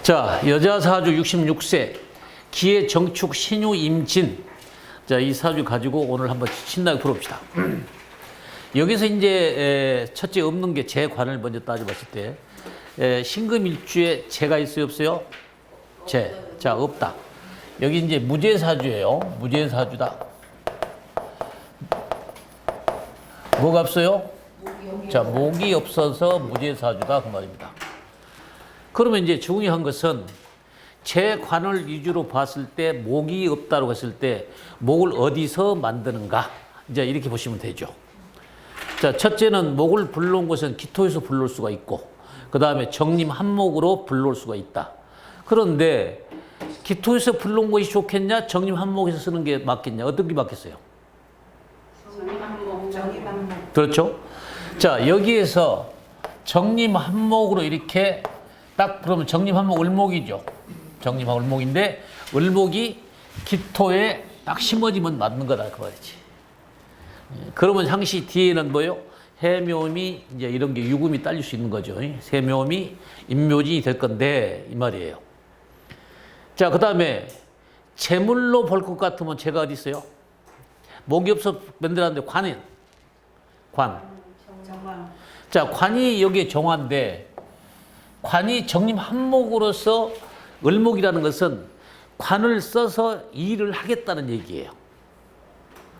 자, 여자 사주 66세, 기의 정축 신유 임진. 자, 이 사주 가지고 오늘 한번 신나게 풀어봅시다. 여기서 이제 첫째 없는 게 재관을 먼저 따져봤을 때, 신금일주에 재가 있어요, 없어요? 재. 자, 없다. 여기 이제 무재사주예요. 무재사주다. 뭐가 없어요? 자, 목이 없어서 무재사주다 그 말입니다. 그러면 이제 중요한 것은 재관을 위주로 봤을 때 목이 없다고 했을 때 목을 어디서 만드는가, 이제 이렇게 보시면 되죠. 자, 첫째는 목을 불러온 것은 기토에서 불러올 수가 있고, 그 다음에 정림 한목으로 불러올 수가 있다. 그런데 기토에서 불러온 것이 좋겠냐, 정림 한목에서 쓰는 게 맞겠냐, 어떤 게 맞겠어요? 정림 한목. 그렇죠? 자, 여기에서 정림 한목으로 이렇게 딱 그러면 정림 한목 을목이죠. 정림 한목 을목인데 을목이 기토에 딱 심어지면 맞는 거다 그 말이지. 그러면 항시 뒤에는 뭐요? 해묘미, 이제 이런 게 유금이 딸릴 수 있는 거죠. 세묘미, 임묘진이 될 건데 이 말이에요. 자, 그 다음에 재물로 볼 것 같으면 재가 어디 있어요? 목이 없어 만들었는데 관은 관. 자, 관이 여기에 정화인데 관이 정림 한목으로서 을목이라는 것은 관을 써서 일을 하겠다는 얘기예요.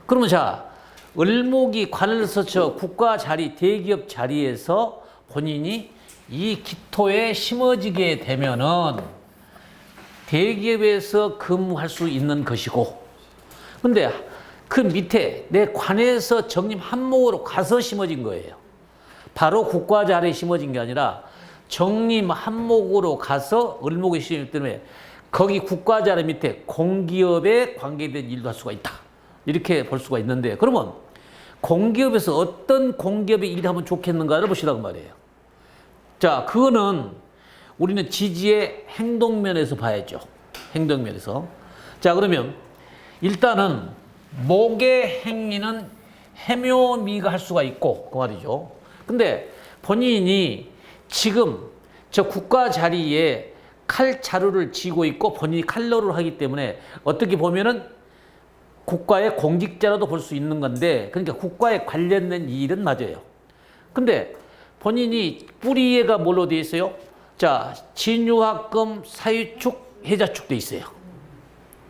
그러면 자, 을목이 관을 써서 국가 자리, 대기업 자리에서 본인이 이 기토에 심어지게 되면은 대기업에서 근무할 수 있는 것이고, 근데 그 밑에 내 관에서 정림 한목으로 가서 심어진 거예요. 바로 국가 자리에 심어진 게 아니라 정림 한목으로 가서 을목에 심어졌기 때문에 거기 국가 자리 밑에 공기업에 관계된 일도 할 수가 있다. 이렇게 볼 수가 있는데, 그러면 공기업에서 어떤 공기업에 일하면 좋겠는가를 보시라고 말이에요. 자, 그거는 우리는 지지의 행동면에서 봐야죠. 행동면에서. 자, 그러면 일단은 목의 행위는 해묘미가 할 수가 있고 그 말이죠. 근데 본인이 지금 저 국가 자리에 칼 자루를 쥐고 있고 본인이 칼로를 하기 때문에 어떻게 보면은 국가의 공직자라도 볼 수 있는 건데, 그러니까 국가에 관련된 일은 맞아요. 근데 본인이 뿌리에가 뭘로 되어 있어요? 자, 진유합금, 사유축, 해자축 돼 있어요.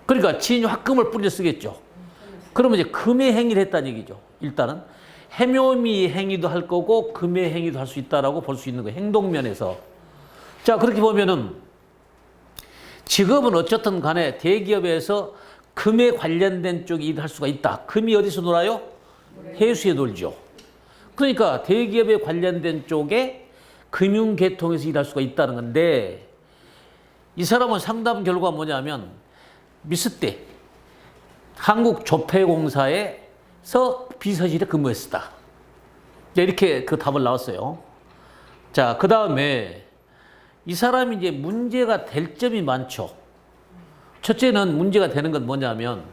그러니까 진유합금을 뿌리를 쓰겠죠. 그러면 이제 금의 행위를 했다는 얘기죠. 일단은 해묘미 행위도 할 거고 금의 행위도 할 수 있다라고 볼 수 있는 거예요. 행동면에서. 자, 그렇게 보면은 지금은 어쨌든 간에 대기업에서 금에 관련된 쪽에 일을 할 수가 있다. 금이 어디서 놀아요? 해수에 놀죠. 그러니까 대기업에 관련된 쪽에 금융계통에서 일할 수가 있다는 건데, 이 사람은 상담 결과가 뭐냐면 미스때 한국조폐공사에서 비서실에 근무했었다. 이렇게 그 답을 나왔어요. 자, 그 다음에 이 사람이 이제 문제가 될 점이 많죠. 첫째는 문제가 되는 건 뭐냐면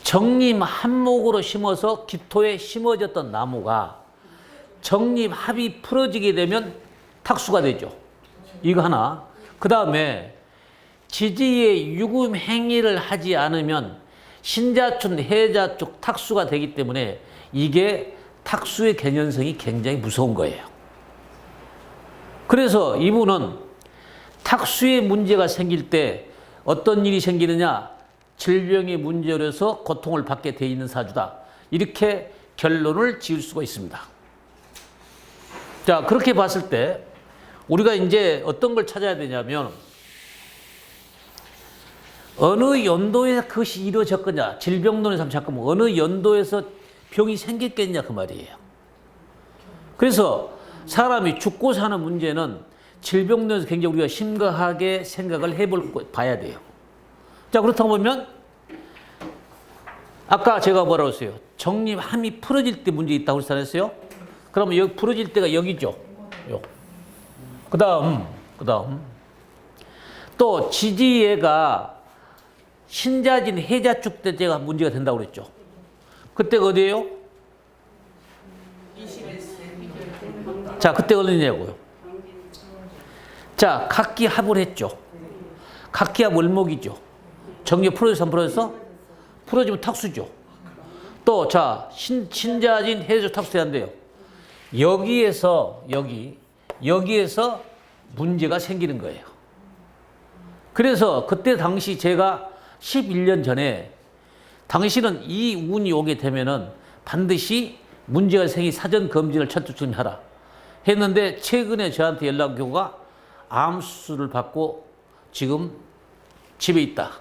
정림 한목으로 심어서 기토에 심어졌던 나무가 정림 합이 풀어지게 되면 탁수가 되죠. 이거 하나. 그 다음에 지지의 유금 행위를 하지 않으면 신자축, 해자축, 탁수가 되기 때문에 이게 탁수의 개연성이 굉장히 무서운 거예요. 그래서 이분은 탁수의 문제가 생길 때 어떤 일이 생기느냐, 질병의 문제로서 고통을 받게 돼 있는 사주다. 이렇게 결론을 지을 수가 있습니다. 자, 그렇게 봤을 때 우리가 이제 어떤 걸 찾아야 되냐면 어느 연도에 그것이 이루어졌겠냐, 질병론에서 한번 잠깐만 어느 연도에서 병이 생겼겠냐 그 말이에요. 그래서 사람이 죽고 사는 문제는 질병론에서 굉장히 우리가 심각하게 생각을 봐야 돼요. 자, 그렇다고 보면 아까 제가 뭐라고 했어요? 정림함이 풀어질 때 문제 있다고 했어요. 그러면 여기 풀어질 때가 여기죠. 그 다음 또 지지애가 신자진 해자축 때가 문제가 된다고 그랬죠. 그때가 어디예요? 21세. 자, 그때 어디냐고요? 자, 각기합을 했죠. 각기합 을목이죠. 정리 풀어졌어, 안 풀어졌어? 풀어지면 탁수죠. 또, 자, 신자진 해조 탁수해야 한대요. 여기에서 문제가 생기는 거예요. 그래서 그때 당시 제가 11년 전에 당신은 이 운이 오게 되면은 반드시 문제가 생기 사전 검진을 철두철미 하라 했는데 최근에 저한테 연락 오가 암 수술을 받고 지금 집에 있다.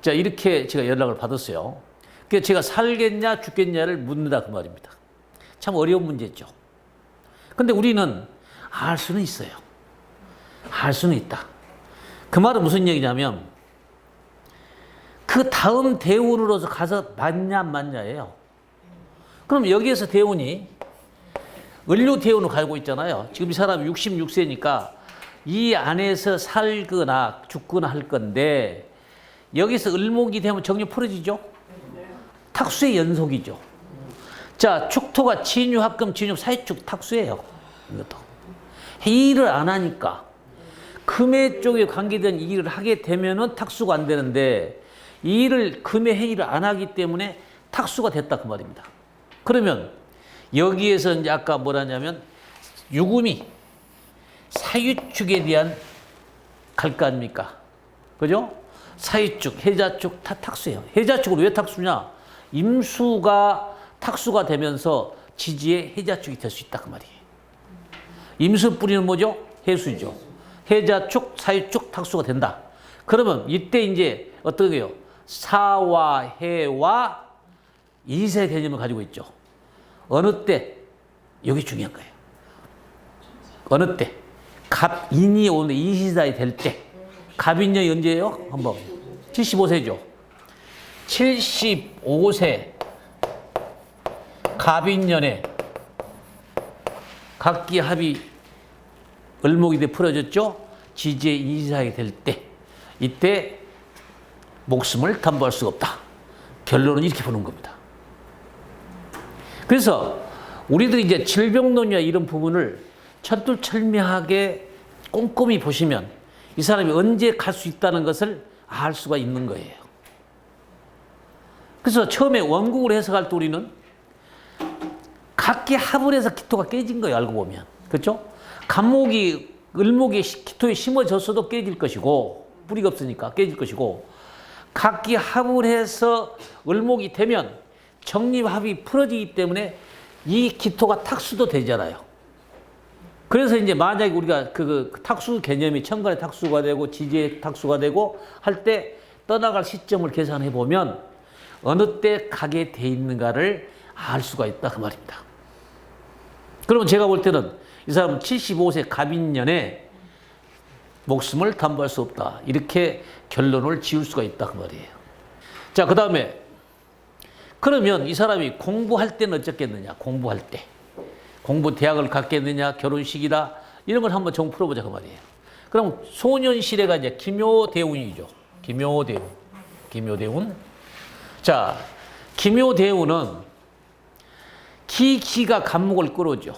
자, 이렇게 제가 연락을 받았어요. 그래서 제가 살겠냐 죽겠냐를 묻는다 그 말입니다. 참 어려운 문제죠. 근데 우리는 알 수는 있어요. 알 수는 있다. 그 말은 무슨 얘기냐면 그 다음 대운으로서 가서 맞냐 안 맞냐예요. 그럼 여기에서 대운이 을료 대운을 가지고 있잖아요. 지금 이 사람이 66세니까 이 안에서 살거나 죽거나 할 건데 여기서 을목이 되면 정리 풀어지죠? 탁수의 연속이죠. 자, 축토가 진유, 합금, 진유, 사이축 탁수예요. 이것도. 일을 안 하니까 금의 쪽에 관계된 일을 하게 되면은 탁수가 안 되는데 이 일을 금의 행위를 안 하기 때문에 탁수가 됐다 그 말입니다. 그러면 여기에서 이제 아까 뭐라냐면 유금이 사유축에 대한 갈 거 아닙니까? 그죠? 사유축, 해자축 다 탁수예요. 해자축으로 왜 탁수냐? 임수가 탁수가 되면서 지지의 해자축이 될 수 있다 그 말이에요. 임수 뿌리는 뭐죠? 해수죠. 해자축, 사유축, 탁수가 된다. 그러면 이때 이제 어떻게 해요? 사와 해와 이세 개념을 가지고 있죠. 어느 때? 여기 중요한 거예요. 어느 때? 갑인이 오는 이시사이 될 때. 갑인년이 언제예요? 한번 75세죠. 75세 갑인년에 각기 합이 을목이 돼 풀어졌죠. 지지의 이시사이 될 때. 이때 목숨을 담보할 수가 없다. 결론은 이렇게 보는 겁니다. 그래서 우리들이 이제 질병론이나 이런 부분을 철두철미하게 꼼꼼히 보시면 이 사람이 언제 갈 수 있다는 것을 알 수가 있는 거예요. 그래서 처음에 원국을 해석할 때 우리는 각기 합을 해서 기토가 깨진 거예요. 알고 보면. 그렇죠? 갑목이 을목이 기토에 심어졌어도 깨질 것이고 뿌리가 없으니까 깨질 것이고 각기 합을 해서 을목이 되면 정립합이 풀어지기 때문에 이 기토가 탁수도 되잖아요. 그래서 이제 만약에 우리가 그 탁수 개념이 천간의 탁수가 되고 지지의 탁수가 되고 할 때 떠나갈 시점을 계산해 보면 어느 때 가게 돼 있는가를 알 수가 있다 그 말입니다. 그러면 제가 볼 때는 이 사람은 75세 갑인년에 목숨을 담보할 수 없다. 이렇게 결론을 지을 수가 있다 그 말이에요. 자, 그 다음에 그러면 이 사람이 공부할 때는 어쩌겠느냐? 공부할 때. 공부 대학을 갔겠느냐? 결혼식이다. 이런 걸 한번 정 풀어보자 그 말이에요. 그럼 소년시대가 이제 기묘대운이죠. 기묘대운. 자, 기묘대운은 기가 갑목을 끌어오죠.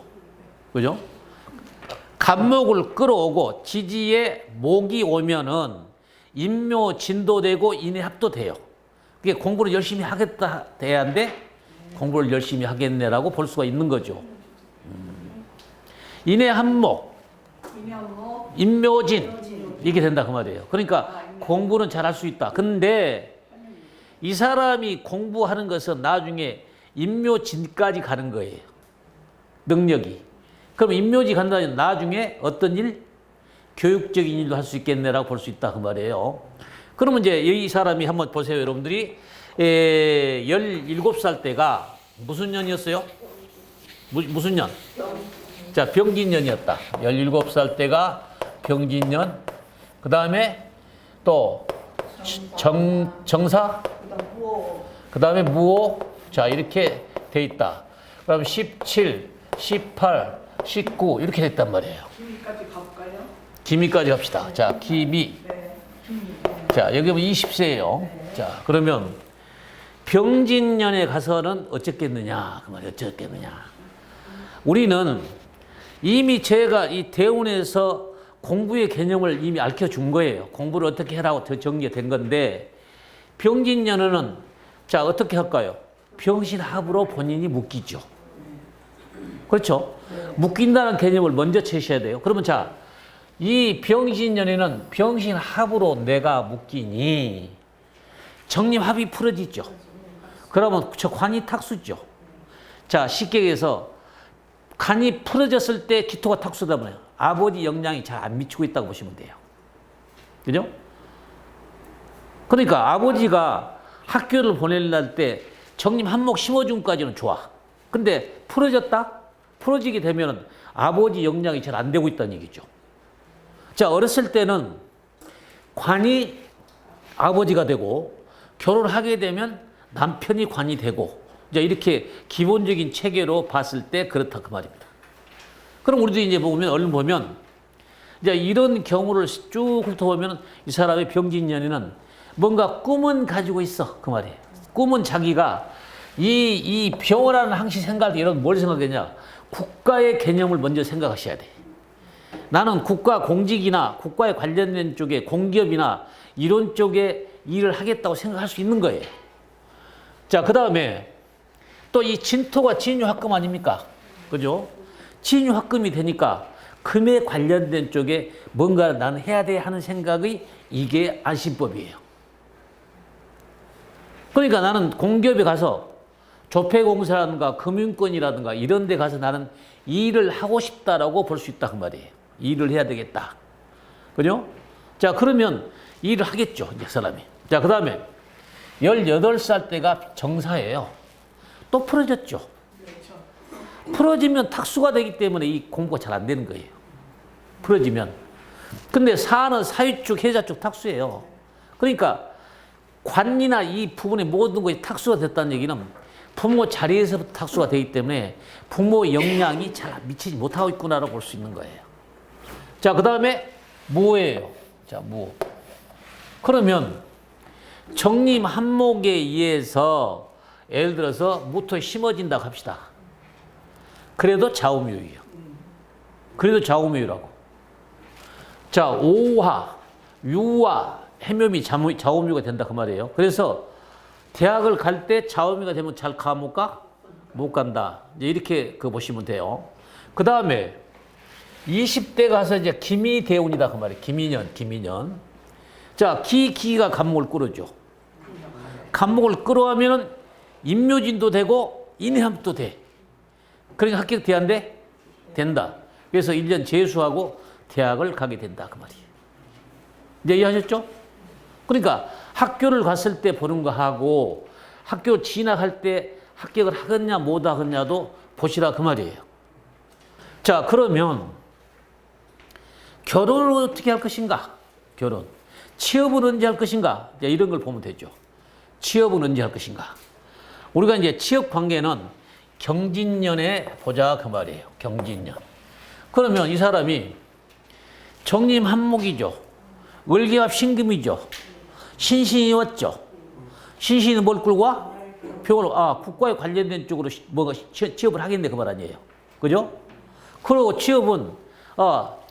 그죠? 갑목을 끌어오고 지지에 목이 오면은 인묘 진도되고 인해합도 돼요. 그게 공부를 열심히 하겠다 돼야인데 공부를 열심히 하겠네라고 볼 수가 있는 거죠. 인해합목, 인묘진 이게 된다 그 말이에요. 그러니까 공부는 잘할 수 있다. 근데 이 사람이 공부하는 것은 나중에 인묘진까지 가는 거예요. 능력이. 그럼 인묘지 간다면 나중에 어떤 일? 교육적인 일도 할 수 있겠네라고 볼 수 있다 그 말이에요. 그러면 이제 이 사람이 한번 보세요. 여러분들이 17살 때가 무슨 년이었어요? 무슨 년? 자, 병진년이었다. 17살 때가 병진년. 그 다음에 또 정사. 그 다음에 무호. 자, 이렇게 돼 있다. 그럼 17, 18, 19 이렇게 됐단 말이에요. 기미까지 가볼까요? 기미까지 갑시다. 자, 기미. 네. 자, 여기 보면 20세예요. 네. 자, 그러면 병진년에 가서는 어쩌겠느냐? 그 말이 어쩌겠느냐? 우리는 이미 제가 이 대운에서 공부의 개념을 이미 알려준 거예요. 공부를 어떻게 해라고 더 정리가 된 건데, 병진년은 자, 어떻게 할까요? 병신합으로 본인이 묶이죠. 그렇죠? 묶인다는 개념을 먼저 채셔야 돼요. 그러면 자, 이 병신년에는 병신합으로 내가 묶이니 정립합이 풀어지죠. 그러면 저 관이 탁수죠. 자, 쉽게 얘기해서 간이 풀어졌을 때 기토가 탁수다 보면 아버지 영향이 잘 안 미치고 있다고 보시면 돼요. 그죠? 그러니까 아버지가 학교를 보내려할 때 정립 한몫 심어준까지는 좋아. 근데 풀어졌다? 풀어지게 되면 아버지 영향이 잘 안 되고 있다는 얘기죠. 자, 어렸을 때는 관이 아버지가 되고 결혼하게 되면 남편이 관이 되고 이제 이렇게 기본적인 체계로 봤을 때 그렇다 그 말입니다. 그럼 우리도 이제 보면 얼른 보면 이제 이런 경우를 쭉 훑어보면 이 사람의 병진년에는 뭔가 꿈은 가지고 있어 그 말이에요. 꿈은 자기가 이 병이라는 항시 생각할 때 이런 뭘 생각하냐? 국가의 개념을 먼저 생각하셔야 돼. 나는 국가 공직이나 국가에 관련된 쪽에 공기업이나 이런 쪽에 일을 하겠다고 생각할 수 있는 거예요. 자, 그 다음에 또 이 진토가 진유합금 아닙니까? 그죠? 진유합금이 되니까 금에 관련된 쪽에 뭔가 나는 해야 돼 하는 생각이 이게 안심법이에요. 그러니까 나는 공기업에 가서 조폐공사라든가 금융권이라든가 이런 데 가서 나는 일을 하고 싶다라고 볼 수 있다 그 말이에요. 일을 해야 되겠다. 그죠? 자, 그러면 일을 하겠죠, 이제 사람이. 자, 그 다음에 18살 때가 정사예요. 또 풀어졌죠. 풀어지면 탁수가 되기 때문에 이 공부가 잘 안 되는 거예요. 풀어지면. 근데 사는 사유축, 해자축 탁수예요. 그러니까 관이나 이 부분의 모든 것이 탁수가 됐다는 얘기는 부모 자리에서부터 탁수가 되기 때문에 부모의 영향이 잘 미치지 못하고 있구나라고 볼 수 있는 거예요. 자, 그 다음에 무예요. 자, 무. 그러면 정림 한목에 의해서 예를 들어서 무토에 심어진다고 합시다. 그래도 좌우묘예요. 그래도 좌우묘라고. 자, 오화, 유화, 해묘미 좌우묘가 된다 그 말이에요. 그래서 대학을 갈 때 좌우묘가 되면 잘 가 못 가? 못 간다. 이제 이렇게 그 보시면 돼요. 그 다음에 20대 가서 이제 기미대운이다 그 말이에요. 기미년. 자, 기가 간목을 끌어줘. 간목을 끌어하면은 임묘진도 되고 인해함도 돼. 그러니까 합격돼야 안 돼? 된다. 그래서 1년 재수하고 대학을 가게 된다 그 말이에요. 이제 이해하셨죠? 그러니까 학교를 갔을 때 보는 거 하고 학교 진학할 때 합격을 하겠냐 못 하겠냐도 보시라 그 말이에요. 자, 그러면 결혼을 어떻게 할 것인가? 결혼. 취업은 언제 할 것인가? 이런 걸 보면 되죠. 취업은 언제 할 것인가? 우리가 이제 취업 관계는 경진년에 보자 그 말이에요. 경진년. 그러면 이 사람이 정림 한목이죠. 월계합 신금이죠. 신신이 왔죠. 신신은 뭘 끌고 와? 병을, 국가에 관련된 쪽으로 뭐가 취업을 하겠네 그 말 아니에요. 그죠? 그리고 취업은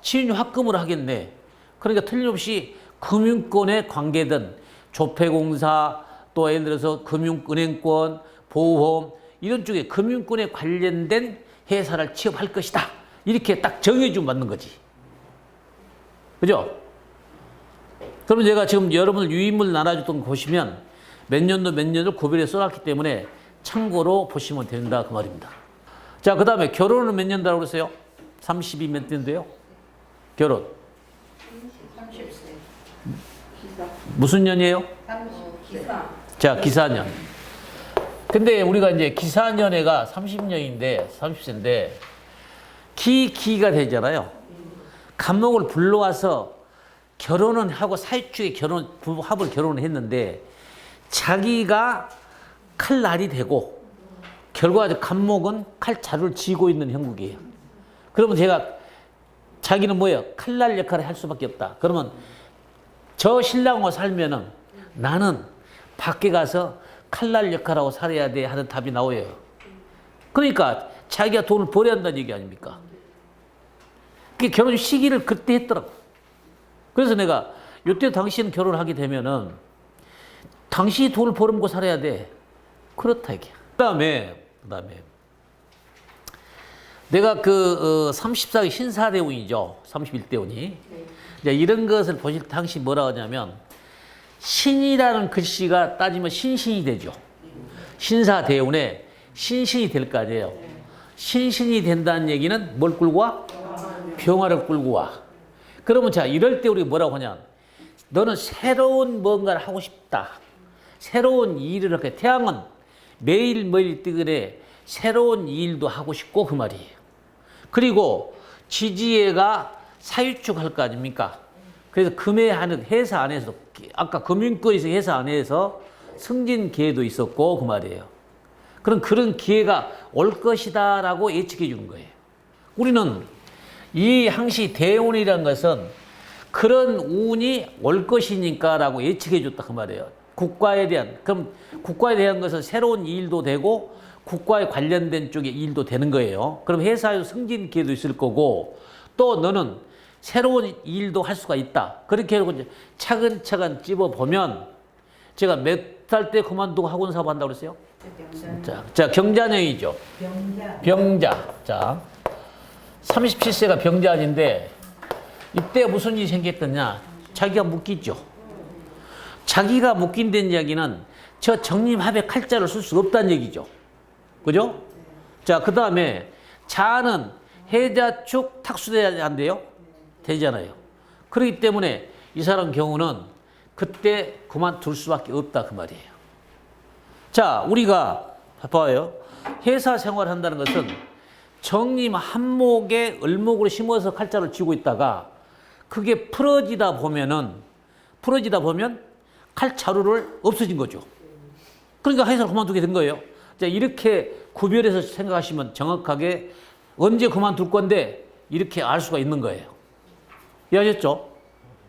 친유 합금을 하겠네. 그러니까 틀림없이 금융권에 관계된 조폐공사 또 예를 들어서 금융은행권, 보험 이런 쪽에 금융권에 관련된 회사를 취업할 것이다. 이렇게 딱 정해주면 맞는 거지. 그죠? 그러면 제가 지금 여러분들 유인물 나눠줬던 거 보시면 몇 년도 몇 년을 구별해 써놨기 때문에 참고로 보시면 된다 그 말입니다. 자, 그 다음에 결혼은 몇 년다고 그랬어요? 30이 몇 년도요? 결혼. 30세. 무슨 년이에요? 기사. 자, 기사년. 근데 우리가 이제 기사년애가 30년인데 기가 되잖아요. 간목을 불러와서 결혼은 하고 사유축에 부부합을 결혼을 했는데 자기가 칼날이 되고 결과적으로 간목은 칼자루를 쥐고 있는 형국이에요. 그러면 제가 자기는 뭐예요? 칼날 역할을 할 수밖에 없다. 그러면 저 신랑과 살면은 나는 밖에 가서 칼날 역할하고 살아야 돼 하는 답이 나와요. 그러니까 자기가 돈을 벌여야 한다는 얘기 아닙니까? 그 결혼 시기를 그때 했더라고. 그래서 내가 이때 당신 결혼하게 되면은 당신이 돈을 벌어먹고 살아야 돼. 그렇다 이게. 그다음에 내가 34기 신사대운이죠. 31대운이. 네. 이제 이런 것을 보실 때 당시 뭐라고 하냐면 신이라는 글씨가 따지면 신신이 되죠. 신사대운에 신신이 될 거 아니에요. 신신이 된다는 얘기는 뭘 끌고 와? 병화를 끌고 와. 그러면 자, 이럴 때 우리가 뭐라고 하냐? 너는 새로운 뭔가를 하고 싶다. 새로운 일을 하게. 태양은 매일매일 뜨거래 새로운 일도 하고 싶고 그 말이에요. 그리고 지지애가 사유축 할 거 아닙니까? 그래서 금해하는 회사 안에서 아까 금융권에서 회사 안에서 승진 기회도 있었고 그 말이에요. 그런 기회가 올 것이다라고 예측해 주는 거예요. 우리는 이 항시 대운이라는 것은 그런 운이 올 것이니까라고 예측해 줬다 그 말이에요. 국가에 대한 것은 새로운 일도 되고 국가에 관련된 쪽의 일도 되는 거예요. 그럼 회사에서 승진 기회도 있을 거고 또 너는 새로운 일도 할 수가 있다. 그렇게 해서 이제 차근차근 찝어보면 제가 몇 살 때 그만두고 학원 사업 한다고 그랬어요? 자, 경자년이죠. 병자. 자, 37세가 병자년인데 이때 무슨 일이 생겼더냐? 자기가 묶이죠. 자기가 묶인다는 이야기는 저 정림합의 칼자를 쓸 수 없다는 얘기죠. 그죠? 자, 그 다음에 자는 해자축 탁수돼야 한대요. 되잖아요. 그렇기 때문에 이 사람 경우는 그때 그만둘 수밖에 없다 그 말이에요. 자, 우리가 봐요. 회사 생활을 한다는 것은 정림 한목에 을목으로 심어서 칼자를 쥐고 있다가 그게 풀어지다 보면 칼자루를 없어진 거죠. 그러니까 회사를 그만두게 된 거예요. 자, 이렇게 구별해서 생각하시면 정확하게 언제 그만둘 건데 이렇게 알 수가 있는 거예요. 이해하셨죠?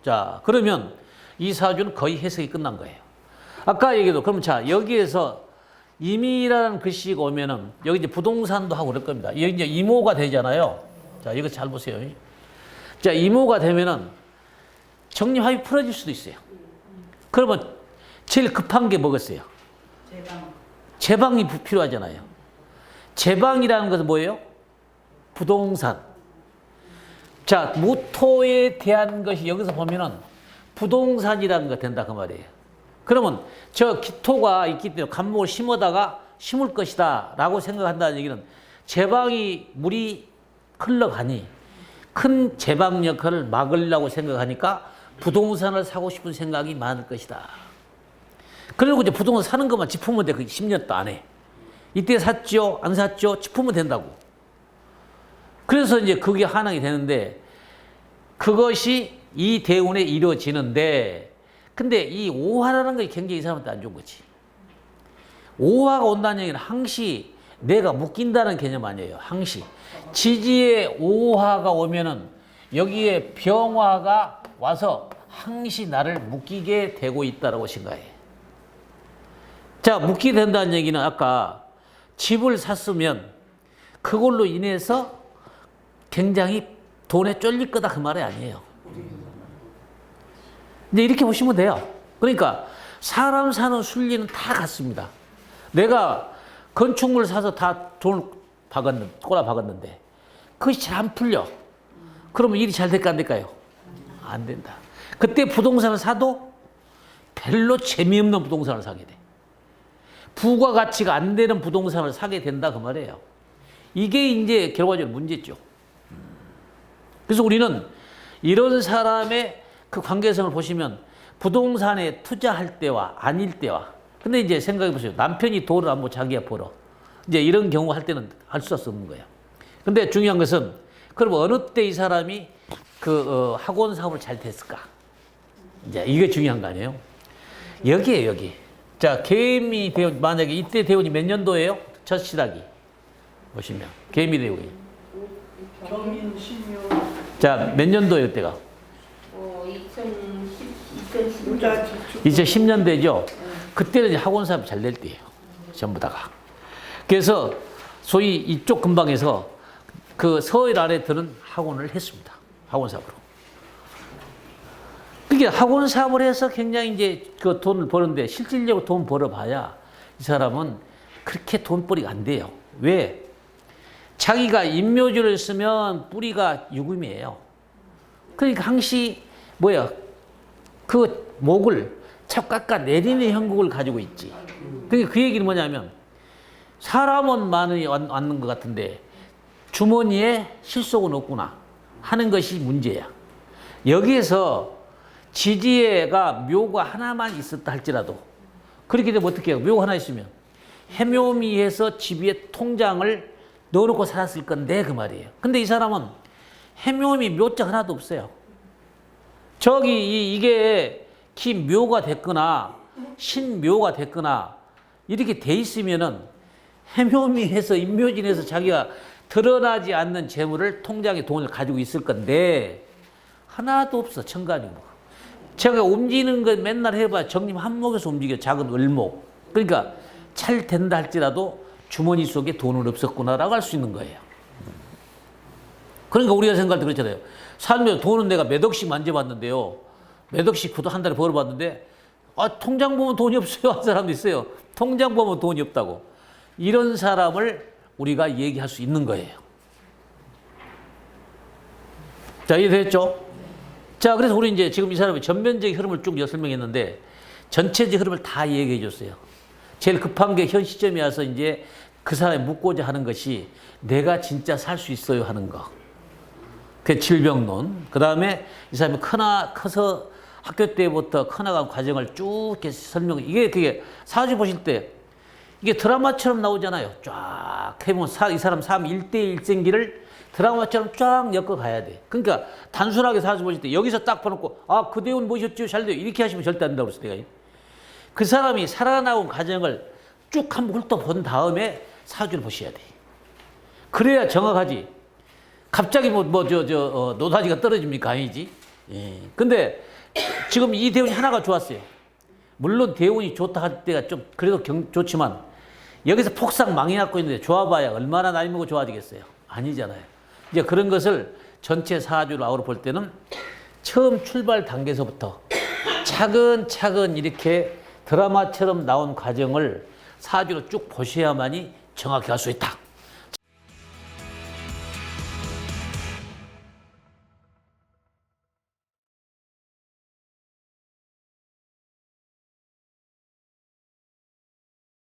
자, 그러면 이 사주는 거의 해석이 끝난 거예요. 아까 얘기도 그러면 자, 여기에서 임이라는 글씨가 오면은 여기 이제 부동산도 하고 그럴 겁니다. 여기 이제 이모가 되잖아요. 자, 이거 잘 보세요. 자, 이모가 되면은 정립합이 풀어질 수도 있어요. 그러면 제일 급한 게 뭐겠어요? 제방이 필요하잖아요. 제방이라는 것은 뭐예요? 부동산. 자, 무토에 대한 것이 여기서 보면은 부동산이라는 거 된다 그 말이에요. 그러면 저 기토가 있기 때문에 간목을 심어다가 심을 것이다 라고 생각한다는 얘기는 제방이 물이 흘러가니 큰 제방 역할을 막으려고 생각하니까 부동산을 사고 싶은 생각이 많을 것이다. 그리고 이제 부동산 사는 것만 짚으면 돼. 그 10년도 안 해. 이때 샀죠? 안 샀죠? 짚으면 된다고. 그래서 이제 그게 한항이 되는데 그것이 이 대운에 이루어지는데 근데 이 오화라는 게 굉장히 이 사람한테 안 좋은 거지. 오화가 온다는 얘기는 항시 내가 묶인다는 개념 아니에요. 항시. 지지에 오화가 오면은 여기에 병화가 와서 항시 나를 묶이게 되고 있다라고 생각해. 자, 묶이게 된다는 얘기는 아까 집을 샀으면 그걸로 인해서 굉장히 돈에 쫄릴 거다 그 말이 아니에요. 근데 이렇게 보시면 돼요. 그러니까 사람 사는 순리는 다 같습니다. 내가 건축물 사서 다 돈을 꼬라 박았는데 그것이 잘 안 풀려. 그러면 일이 잘 될까 안 될까요? 안 된다. 그때 부동산을 사도 별로 재미없는 부동산을 사게 돼. 부가가치가 안 되는 부동산을 사게 된다 그 말이에요. 이게 이제 결과적으로 문제죠. 그래서 우리는 이런 사람의 그 관계성을 보시면 부동산에 투자할 때와 아닐 때와 근데 이제 생각해 보세요. 남편이 돈을 안 벌고 자기가 벌어. 이제 이런 경우 할 때는 할 수 없는 거예요. 근데 중요한 것은 그럼 어느 때 이 사람이 학원 사업을 잘 됐을까? 이제 이게 중요한 거 아니에요? 여기에요, 여기. 자, 개미 대운, 만약에 이때 대운이 몇 년도예요? 첫 시작이. 보시면. 개미 대운이. 경인 16. 자, 몇 년도예요, 이때가? 2010년 되죠? 그때는 이제 학원 사업이 잘 될 때예요. 전부 다가. 그래서 소위 이쪽 근방에서 그 서울 아래들은 학원을 했습니다. 학원 사업으로. 그게 학원 사업을 해서 굉장히 이제 그 돈을 버는데 실질적으로 돈 벌어봐야 이 사람은 그렇게 돈벌이가 안 돼요. 왜? 자기가 인묘주를 쓰면 뿌리가 유금이에요. 그러니까 항시 뭐야 그 목을 참 깎아 내리는 형국을 가지고 있지. 그러니까 그 얘기는 뭐냐면 사람은 많이 왔는 것 같은데 주머니에 실속은 없구나 하는 것이 문제야. 여기에서 지지애가 묘가 하나만 있었다 할지라도 그렇게 되면 어떻게 해요? 묘가 하나 있으면 해묘미해서 집 위에 통장을 넣어놓고 살았을 건데 그 말이에요. 근데 이 사람은 해묘미 묘자 하나도 없어요. 저기 이게 기묘가 됐거나 신묘가 됐거나 이렇게 돼 있으면은 해묘미해서 인묘진에서 자기가 드러나지 않는 재물을 통장에 돈을 가지고 있을 건데 하나도 없어. 천간이고. 제가 움직이는 거 맨날 해봐. 정님 한목에서 움직여. 작은 을목. 그러니까 잘 된다 할지라도 주머니 속에 돈은 없었구나라고 할 수 있는 거예요. 그러니까 우리가 생각할 때 그렇잖아요. 살면 돈은 내가 몇 억씩 만져봤는데요. 몇 억씩 그도 한 달에 벌어봤는데 통장 보면 돈이 없어요. 한 사람도 있어요. 통장 보면 돈이 없다고. 이런 사람을 우리가 얘기할 수 있는 거예요. 자, 이해됐죠? 자, 그래서 우리 이제 지금 이 사람의 전면적인 흐름을 쭉 설명했는데 전체적 흐름을 다 얘기해 줬어요. 제일 급한 게 현 시점에 와서 이제 그 사람이 묻고자 하는 것이 내가 진짜 살 수 있어요 하는 거. 그 질병론. 그 다음에 이 사람이 커서 학교 때부터 커나간 과정을 쭉 이렇게 이게 그게 사주 보실 때 이게 드라마처럼 나오잖아요. 쫙 해보면 이 사람 삶 1대1 일생기를 드라마처럼 쫙 엮어 가야 돼. 그러니까 단순하게 사주 보실 때 여기서 딱 봐놓고 그 대운 뭐셨죠? 잘 돼요. 이렇게 하시면 절대 안 된다고 그랬어 내가. 그 사람이 살아나온 과정을 쭉 한번 훑어본 다음에 사주를 보셔야 돼. 그래야 정확하지. 갑자기 노다지가 떨어집니까? 아니지. 예. 근데 지금 이 대운이 하나가 좋았어요. 물론 대운이 좋다 할 때가 좀 그래도 좋지만 여기서 폭삭 망해갖고 있는데 좋아봐야 얼마나 나이 먹고 좋아지겠어요? 아니잖아요. 이제 그런 것을 전체 사주를 아우러 볼 때는 처음 출발 단계에서부터 차근차근 이렇게 드라마처럼 나온 과정을 사주로 쭉 보셔야만이 정확히 할 수 있다.